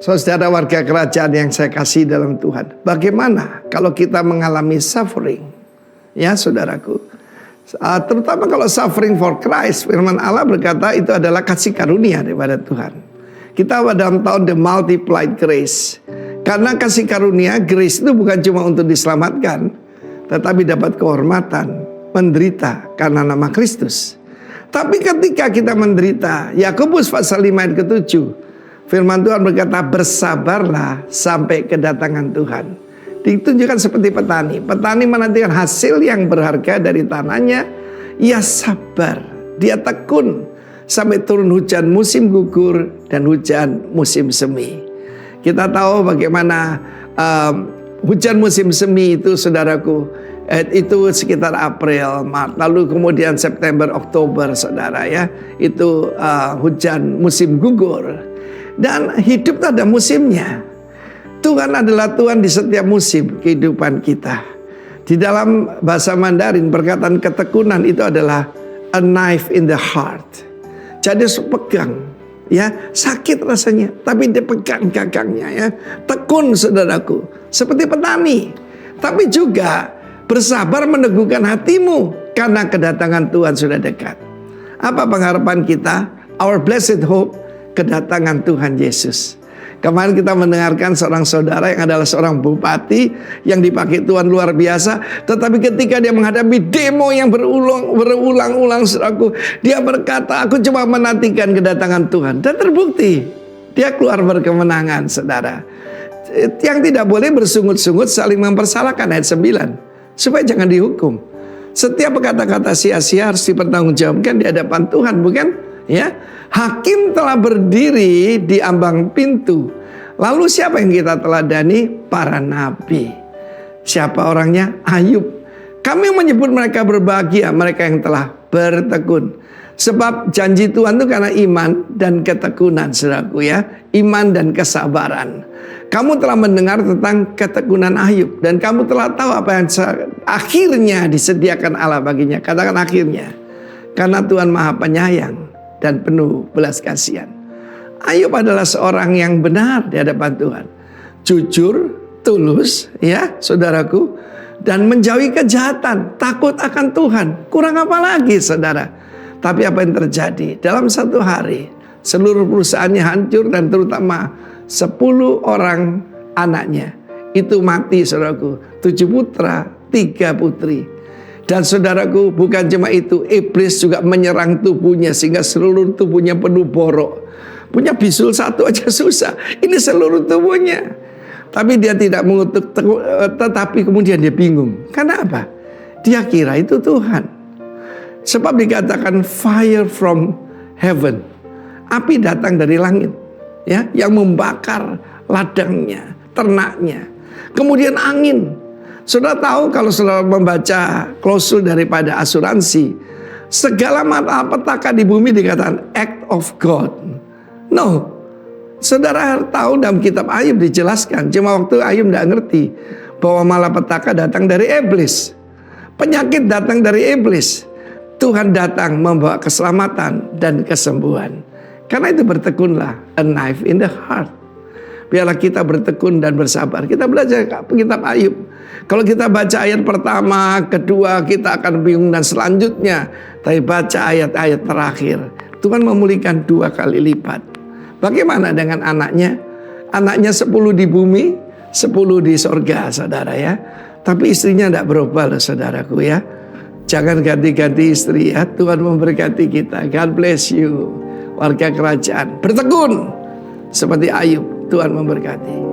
Saudara warga kerajaan yang saya kasih dalam Tuhan, bagaimana kalau kita mengalami suffering? Ya saudaraku, terutama kalau suffering for Christ, firman Allah berkata itu adalah kasih karunia daripada Tuhan. Kita dalam tahun the multiplied grace. Karena kasih karunia, grace itu bukan cuma untuk diselamatkan, tetapi dapat kehormatan, menderita karena nama Kristus. Tapi ketika kita menderita, Yakobus pasal 5 ayat ke-7, firman Tuhan berkata, bersabarlah sampai kedatangan Tuhan. Ditunjukkan seperti petani. Petani menantikan hasil yang berharga dari tanahnya. Ia sabar, dia tekun sampai turun hujan musim gugur dan hujan musim semi. Kita tahu bagaimana hujan musim semi itu saudaraku, itu sekitar April, Maret, lalu kemudian September, Oktober saudara ya. Itu hujan musim gugur. Dan hidup ada musimnya. Tuhan adalah Tuhan di setiap musim kehidupan kita. Di dalam bahasa Mandarin perkataan ketekunan itu adalah a knife in the heart. Jadi pegang, ya sakit rasanya, tapi dia pegang gagangnya ya. Tekun saudaraku, seperti petani. Tapi juga bersabar meneguhkan hatimu karena kedatangan Tuhan sudah dekat. Apa pengharapan kita? Our blessed hope, kedatangan Tuhan Yesus. Kemarin kita mendengarkan seorang saudara yang adalah seorang bupati yang dipakai Tuhan luar biasa. Tetapi ketika dia menghadapi demo yang berulang-ulang saudaraku, dia berkata, aku cuma menantikan kedatangan Tuhan. Dan terbukti, dia keluar berkemenangan saudara. Yang tidak boleh bersungut-sungut saling mempersalahkan, ayat 9. Supaya jangan dihukum. Setiap kata-kata sia-sia harus dipertanggungjawabkan di hadapan Tuhan, bukan? Ya, hakim telah berdiri di ambang pintu. Lalu siapa yang kita teladani? Para nabi. Siapa orangnya? Ayub. Kami menyebut mereka berbahagia, mereka yang telah bertekun. Sebab janji Tuhan itu karena iman dan ketekunan, saudaraku ya. Iman dan kesabaran. Kamu telah mendengar tentang ketekunan Ayub. Dan kamu telah tahu apa yang akhirnya disediakan Allah baginya. Katakan akhirnya. Karena Tuhan Maha Penyayang dan penuh belas kasihan. Ayub adalah seorang yang benar di hadapan Tuhan. Jujur, tulus, ya saudaraku. Dan menjauhi kejahatan, takut akan Tuhan. Kurang apa lagi saudara? Tapi apa yang terjadi? Dalam satu hari, seluruh perusahaannya hancur dan terutama 10 orang anaknya. Itu mati saudaraku. 7 putra, 3 putri. Dan saudaraku, bukan cuma itu, iblis juga menyerang tubuhnya sehingga seluruh tubuhnya penuh borok. Punya bisul satu aja susah, ini seluruh tubuhnya. Tapi dia tidak mengutuk, tetapi kemudian dia bingung. Karena apa? Dia kira itu Tuhan. Sebab dikatakan fire from heaven. Api datang dari langit, ya, yang membakar ladangnya, ternaknya. Kemudian angin. Saudara tahu kalau saudara membaca klausul daripada asuransi, segala malapetaka di bumi dikatakan act of God. No, saudara tahu dalam kitab Ayub dijelaskan, cuma waktu Ayub tidak ngerti bahwa malapetaka datang dari iblis, penyakit datang dari iblis. Tuhan datang membawa keselamatan dan kesembuhan. Karena itu bertekunlah, a knife in the heart. Biarlah kita bertekun dan bersabar. Kita belajar kitab Ayub. Kalau kita baca ayat pertama, kedua, kita akan bingung dan selanjutnya. Tapi baca ayat-ayat terakhir. Tuhan memulihkan 2 kali lipat. Bagaimana dengan anaknya? Anaknya 10 di bumi, 10 di sorga, saudara ya. Tapi istrinya tidak berubah loh saudaraku ya. Jangan ganti-ganti istri ya. Tuhan memberkati kita. God bless you. Warga kerajaan. Bertekun. Seperti Ayub. Tuhan memberkati.